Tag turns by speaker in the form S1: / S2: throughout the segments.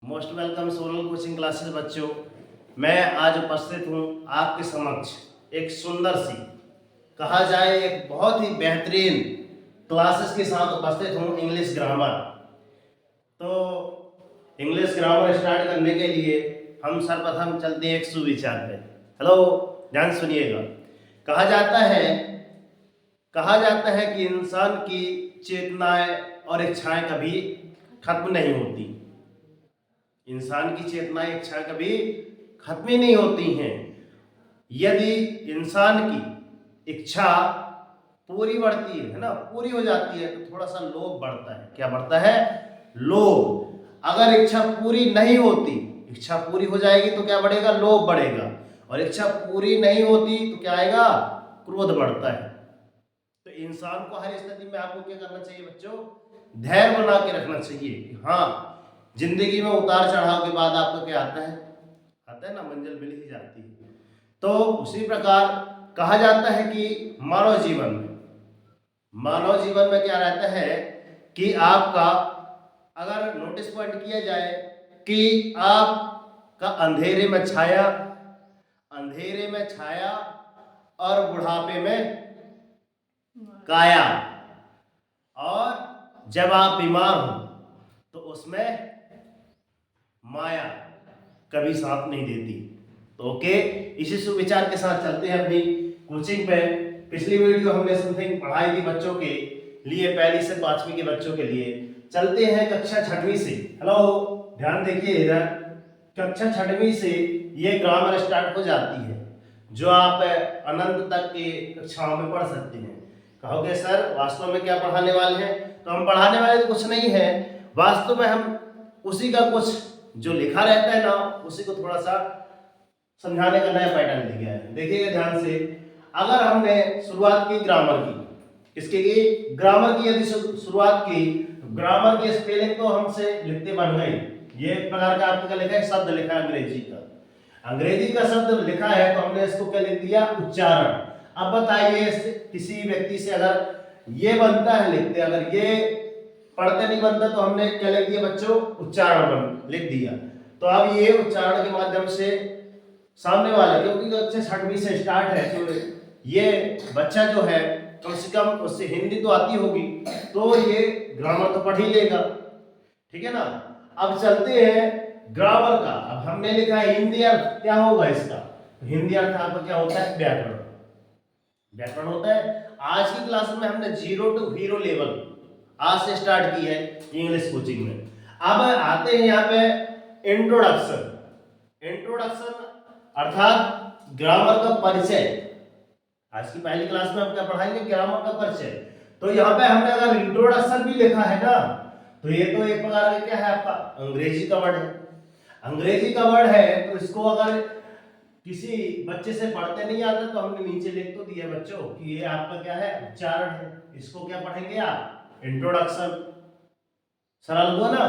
S1: Most welcome Sonal coaching classes बच्चों। मैं आज उपस्थित हूँ आपके समक्ष एक सुंदर सी, कहा जाए एक बहुत ही बेहतरीन क्लासेस के साथ उपस्थित हूँ इंग्लिश ग्रामर। तो इंग्लिश ग्रामर स्टार्ट करने के लिए हम सर्वप्रथम चलते हैं एक सुविचार पे। हेलो, ध्यान सुनिएगा। कहा जाता है कि इंसान की चेतनाएं और इच्छाएं कभी खत्म नहीं होती। इंसान की चेतनाएं इच्छा कभी खत्म ही नहीं होती हैं। यदि इंसान की इच्छा पूरी बढ़ती है ना, पूरी हो जाती है, तो थोड़ा सा लोभ बढ़ता है। क्या बढ़ता है? लोभ। अगर इच्छा पूरी नहीं होती, इच्छा पूरी हो जाएगी तो क्या बढ़ेगा? लोभ बढ़ेगा। और इच्छा पूरी नहीं होती तो क्या आएगा? क्रोध बढ़ता है। तो इंसान को हर स्थिति में आपको क्या करना चाहिए बच्चों? धैर्य बना के रखना चाहिए कि हाँ, जिंदगी में उतार चढ़ाव के बाद आपको क्या आता है ना, मंजिल मिल ही जाती है। तो उसी प्रकार कहा जाता है कि मानव जीवन में क्या रहता है कि आपका, अगर नोटिस पॉइंट किया जाए कि आपका अंधेरे में छाया और बुढ़ापे में काया, और जब आप बीमार हो तो उसमें माया कभी साथ नहीं देती। तो ओके, इसी सुविचार के साथ चलते हैं अपनी कोचिंग पे। पिछली वीडियो हमने समथिंग पढ़ाई थी बच्चों के लिए, पहली से पांचवी के बच्चों के लिए। चलते हैं कक्षा छठवीं से। हेलो, ध्यान देखिए इधर। कक्षा छठवीं से ये ग्रामर स्टार्ट हो जाती है, जो आप अनंत तक की कक्षाओं में पढ़ सकते हैं। कहोगे सर वास्तव में क्या पढ़ाने वाले हैं? तो हम पढ़ाने वाले तो कुछ नहीं है, वास्तव में हम उसी का कुछ जो लिखा रहता है ना, उसी को थोड़ा सा समझाने का नया पैटर्न ले गया है। देखिएगा ध्यान से। अगर हमने शुरुआत की ग्रामर की, किसके की? ग्रामर की। यदि शुरुआत की, ग्रामर की स्पेलिंग तो हमसे लिखते बन गई। ये एक प्रकार का आपका लिखा है, शब्द लिखा है अंग्रेजी का शब्द लिखा है, तो हमने इसको क्या लिख दिया? उच्चारण। अब बताइए, किसी व्यक्ति से अगर ये बनता है लिखते, अगर ये पढ़ते नहीं बनता, तो हमने क्या लिख दिया बच्चों? उच्चारण लिख दिया। तो अब ये उच्चारण के माध्यम से सामने वाला, क्योंकि कक्षा छठवीं से स्टार्ट है, तो ये बच्चा जो है कम से कम उससे हिंदी तो आती होगी, तो ये ग्रामर तो पढ़ ही लेगा। ठीक है ना। अब चलते हैं ग्रामर का। अब हमने लिखा है हिंदी अर्थ, क्या होगा इसका? हिंदी अर्थ आपका क्या होता है? व्याकरण। व्याकरण होता है। आज की क्लास में हमने 0 to हीरो लेवल आज से स्टार्ट की है इंग्लिश कोचिंग में। अब आते हैं यहाँ पे इंट्रोडक्शन अर्थात ग्रामर का परिचय। आज की पहली क्लास में हम क्या पढ़ाएंगे? ग्रामर का परिचय। तो यहाँ पे हमने अगर इंट्रोडक्शन भी लिखा है ना, तो ये तो एक प्रकार का क्या है आपका? अंग्रेजी का वर्ड है। अंग्रेजी का वर्ड है, तो इसको अगर किसी बच्चे से पढ़ते नहीं आता, तो हमने नीचे लिख तो दिया बच्चों कि ये आपका क्या है? उच्चारण है। इसको क्या पढ़ेंगे आप? इंट्रोडक्शन। सरल हुआ ना।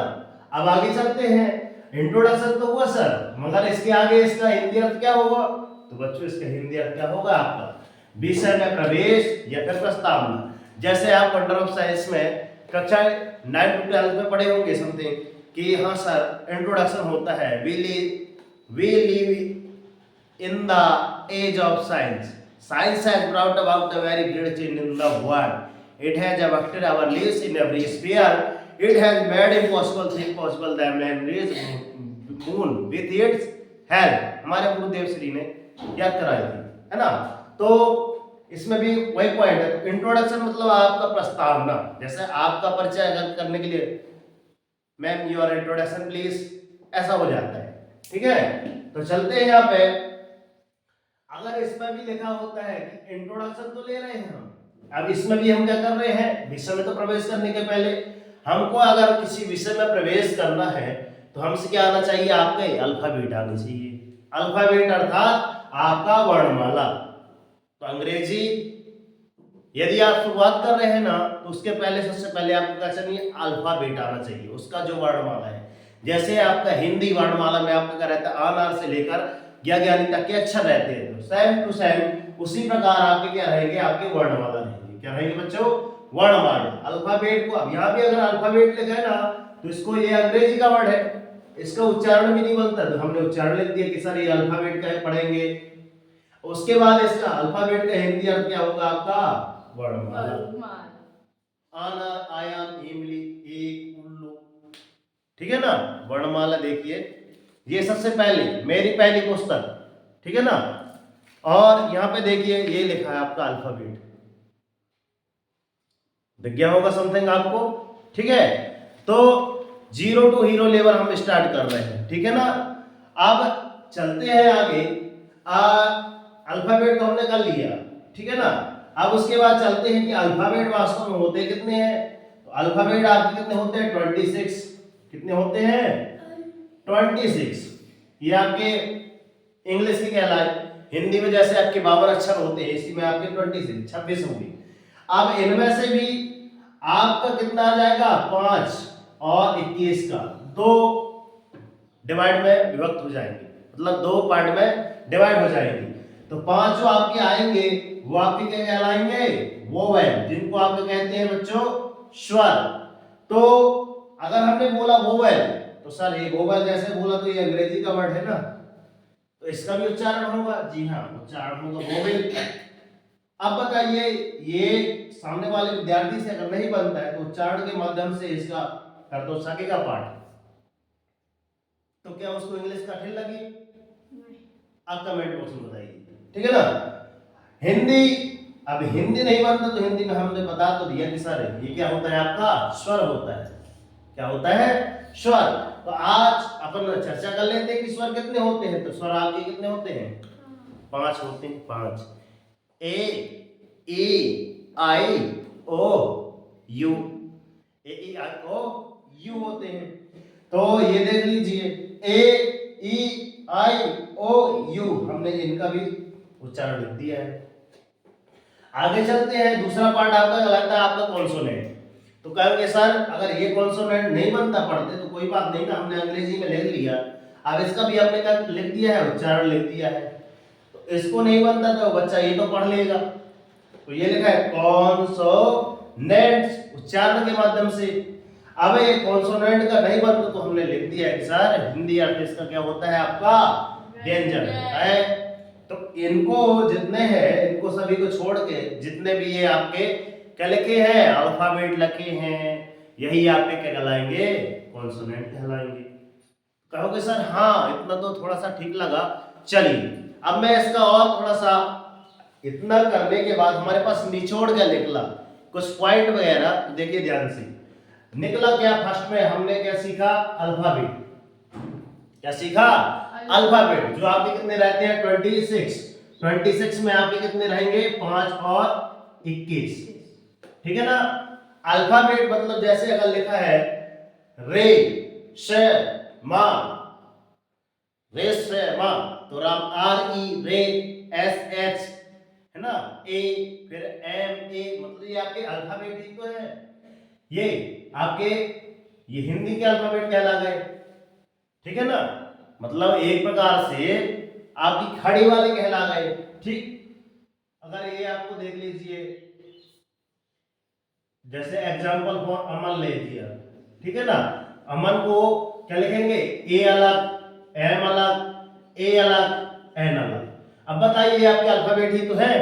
S1: अब आगे चलते हैं। इंट्रोडक्शन तो हुआ सर, मगर इसके आगे इसका हिंदी अर्थ क्या होगा? तो बच्चों इसका हिंदी अर्थ क्या होगा आपका? विषय में प्रवेश या फिर प्रस्तावना। जैसे आप वंडर ऑफ साइंस में कक्षा 9 to 12 में पढ़े होंगे समथिंग कि हाँ सर इंट्रोडक्शन होता है। We live in the age of science. Science has brought about a very great change in the world. It has affected our lives in every sphere. It has made impossible things possible. The man reached moon with its help. हमारे गुरुदेव श्री ने याद कराई थी, है ना। तो इसमें भी वही पॉइंट है। इंट्रोडक्शन मतलब आपका प्रस्तावना। जैसे आपका परिचय करने के लिए मैम योर इंट्रोडक्शन प्लीज, ऐसा हो जाता है। ठीक है, तो चलते हैं यहाँ पे। अगर इसमें भी लिखा होता है कि इंट्रोडक्शन तो ले रहे हैं हम, अब इसमें भी हम क्या कर रहे हैं? विषय में तो प्रवेश करने के पहले हमको अगर किसी विषय में प्रवेश करना है, तो हमसे क्या आना चाहिए? आपका अल्फाबेट आना चाहिए। अल्फाबेट अर्थात आपका वर्णमाला। तो अंग्रेजी यदि आप शुरुआत कर रहे हैं ना, तो उसके पहले सबसे पहले आपको क्या चाहिए? अल्फाबेट आना चाहिए, उसका जो वर्णमाला है। जैसे आपका हिंदी वर्णमाला में आपका क्या रहता है? अनार से लेकर ज्ञानी तक के अक्षर रहते हैं, तो सेम टू सेम उसी प्रकार आपके क्या रहेंगे? आपके वर्णमाला रहेंगे। क्या रहेंगे बच्चों? वर्णमाला। अल्फाबेट को अब यहाँ भी अगर अल्फाबेट लिखा है ना, तो इसको ये अंग्रेजी का वर्ड है, इसका उच्चारण भी नहीं बनता, तो हमने उच्चारण लिख दिया कि सर ये अल्फाबेट का है, पढ़ेंगे। उसके बाद इसका अल्फाबेट का हिंदी अर्थ क्या होगा आपका? वर्णमाला। आना, आयाम, इमली, एक, उल्लू, ठीक है ना। वर्णमाला देखिए, ये सबसे पहले मेरी पहली पुस्तक, ठीक है ना। और यहाँ पे देखिए ये लिखा है आपका अल्फाबेट, दिख गया होगा समथिंग आपको, ठीक है। तो 0 टू हीरो लेवल हम स्टार्ट कर रहे हैं, ठीक है ना। अब चलते हैं आगे। अल्फाबेट तो हमने कर लिया, ठीक है ना। अब उसके बाद चलते हैं कि अल्फाबेट वास्तव में होते कितने हैं। तो अल्फाबेट आपके कितने होते हैं? 26। कितने होते हैं? 26। ये आपके इंग्लिश के कहलाए। हिंदी में जैसे आपके 52 अक्षर होते हैं, इसी में आपके 26 होंगे। अब इनमें से भी आपका कितना आ जाएगा? 5 और 21 का 2 डिवाइड में विभक्त हो जाएंगे, मतलब 2 पार्ट में डिवाइड हो जाएंगे। तो 5 जो आपके आएंगे वो आपके क्या कहलाएंगे? वोवेल, जिनको आप कहते हैं बच्चों स्वर। तो अगर हमने बोला वोवेल, तो सर ये वोवेल जैसे बोला तो ये अंग्रेजी का वर्ड है ना, तो इसका भी उच्चारण होगा। जी हाँ, उच्चारण होगा वोवेल। अब बताइए, ये सामने वाले विद्यार्थी से अगर नहीं बनता है तो उच्चारण के माध्यम से इसका कर दो सकेगा पाठ, तो क्या उसको इंग्लिश कठिन लगी? आप कमेंट बॉक्स में बताइए, ठीक है ना। हिंदी, अब हिंदी नहीं बनता तो हिंदी में हमने बता तो दिया कि सर ये क्या होता है? आपका स्वर होता है। क्या होता है? स्वर। तो आज अपन चर्चा कर लेते हैं कि स्वर कितने होते हैं। तो स्वर आपके कितने होते हैं? 5 होते हैं, 5। ए, ई, आई, ओ, you. A, E, I, O, you होते हैं। तो ये देख लीजिए, ए, ई, आई, ओ, यू, हमने इनका भी उच्चारण लिख दिया है। आगे चलते हैं, दूसरा पार्ट आपका लगता है आपका कॉन्सोनेंट। तो कहेंगे सर अगर ये कॉन्सोनेंट नहीं बनता पढ़ते तो कोई बात नहीं ना, हमने अंग्रेजी में लिख लिया। अब इसका भी हमने क्या लिख दिया है? उच्चारण लिख दिया है। तो इसको नहीं बनता तो बच्चा ये तो पढ़ लेगा। तो ये लिखा है कॉन्सोनेंट, उच्चारण के माध्यम से। अब ये कॉन्सोनेंट का नहीं बनता तो हमने लिख दिया है कि सर हिंदी अर्थ इसका क्या होता है? आपका व्यंजन है। तो इनको जितने हैं, इनको सभी को छोड़ के जितने भी ये आपके क्या लिखे हैं? अल्फाबेट लिखे हैं, यही आपके क्या कहलाएंगे? कॉन्सोनेंट कहलाएंगे। कहोगे सर हाँ इतना तो थोड़ा सा ठीक लगा, चलिए अब मैं इसका और थोड़ा सा, इतना करने के बाद हमारे पास निचोड़ क्या निकला, कुछ पॉइंट वगैरह। तो देखिए ध्यान से निकला क्या। फर्स्ट में हमने क्या सीखा? अल्फाबेट। क्या सीखा? अल्फाबेट। जो आपके कितने रहते हैं? 26 में आपके कितने रहेंगे? 5 और 21, ठीक है ना। अल्फाबेट मतलब जैसे अगर लिखा है रे श मा, रे श मा, तो राम आर ई रे एस एच, है ना, ए, फिर एम ए, मतलब ये आपके अल्फाबेट ही तो है। ये आपके ये हिंदी के अल्फाबेट कहला गए, ठीक है ना। मतलब एक प्रकार से आपकी खड़ी वाले कहला गए, ठीक। अगर ये आपको देख लीजिए, जैसे एग्जांपल फॉर अमन ले लिया, ठीक है ना। अमन को क्या लिखेंगे? ए अलग, एम अलग, ए अलग, एन अलग। अब बताइए आपके अल्फाबेट ही तो है।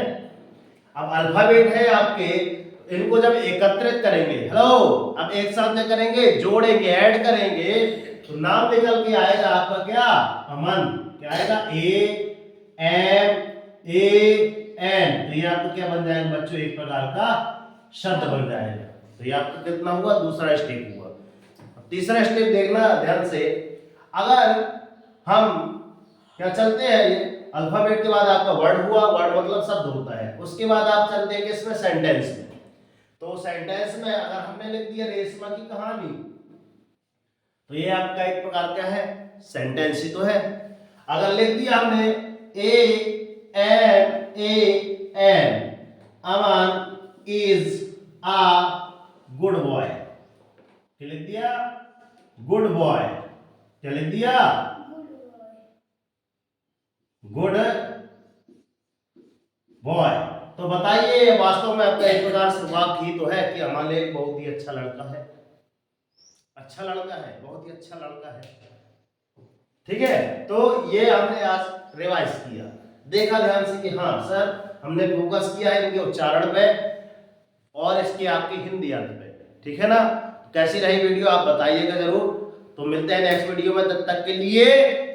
S1: अब अल्फाबेट है आपके, इनको जब एकत्रित करेंगे, हेलो, अब एक साथ क्या करेंगे? जोड़ेंगे, ऐड करेंगे, तो नाम निकल के आएगा आपका क्या? अमन। क्या आएगा? A M A N. तो ये आपको क्या बन जाएगा बच्चों? एक प्रकार का शब्द बन जाएगा। तो ये आपका कितना हुआ? दूसरा स्टेप हुआ। तीसरा स्टेप देखना ध्यान से। अगर हम क्या चलते हैं, ये अल्फाबेट के बाद आपका वर्ड हुआ, वर्ड मतलब शब्द होता है। उसके बाद आप चलते हैं किसमें? सेंटेंस में। तो सेंटेंस में अगर हमने लिख दिया रेशमा की कहानी, तो ये आपका एक प्रकार क्या है? सेंटेंस ही तो है। अगर लिख दिया हमने A M A N, Aman is a good boy, क्या लिख दिया? Good boy. क्या लिख दिया? Good boy. तो बताइए वास्तव में आपका एक प्रकार से वाक्य ही तो है कि अमन एक बहुत ही अच्छा लड़का है। अच्छा लड़का है, बहुत ही अच्छा लड़का है। ठीक है, तो ये हमने आज रिवाइज किया, देखा ध्यान से कि हाँ सर हमने फोकस किया है इनके उच्चारण पे और इसकी आपकी हिंदी अर्थ पे, ठीक है ना। कैसी रही वीडियो आप बताइएगा जरूर। तो मिलते हैं नेक्स्ट वीडियो में, तब तक के लिए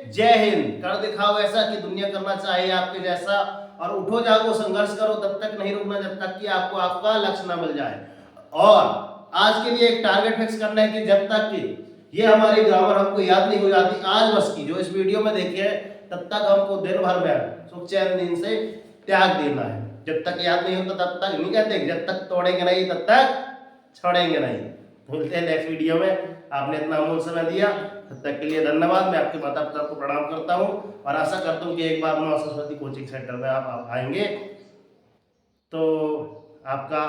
S1: जय हिंद। कर दिखाओ ऐसा कि दुनिया करना चाहिए आपके जैसा, और उठो जागो संघर्ष करो, तब तक नहीं रुकना जब तक कि आपको आपका लक्ष्य ना मिल जाए। और आज के लिए एक टारगेट फिक्स करना है कि जब तक कि ये हमारी ग्रामर हमको याद नहीं हो जाती आज बस की जो इस वीडियो में देखिए, तब तक हमको दिन भर में सुख चैन नींद से त्याग देना है। जब तक याद नहीं होता तब तक नहीं कहते, जब तक तोड़ेंगे नहीं तब तक छोड़ेंगे नहीं। मिलते हैं नेक्स्ट वीडियो में। आपने इतना अमूल्य समय दिया, तब तक के लिए धन्यवाद। मैं आपके माता पिता को प्रणाम करता हूँ और आशा करता हूँ कि एक बार मां सरस्वती कोचिंग सेंटर में आप आएंगे। तो आपका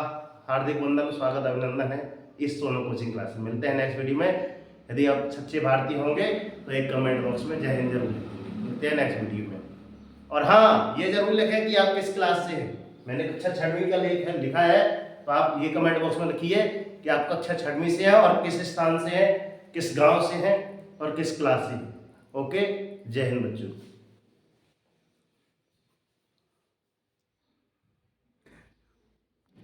S1: हार्दिक वंदन, स्वागत, अभिनंदन है इस सोनू कोचिंग क्लास में। मिलते हैं नेक्स्ट वीडियो में। यदि आप सच्चे भारतीय होंगे तो एक कमेंट बॉक्स में जय हिंद जरूर लिखेंगे। मिलते हैं नेक्स्ट वीडियो में। और हाँ, ये जरूर लिखें कि आप किस क्लास से हैं। मैंने कक्षा 6वीं का लिखा है, तो आप ये कमेंट बॉक्स में लिखिए कि आप कक्षा 6वीं से हैं और किस स्थान से हैं, किस गांव से हैं और किस क्लास से हैं। ओके, जय हिंद बच्चों।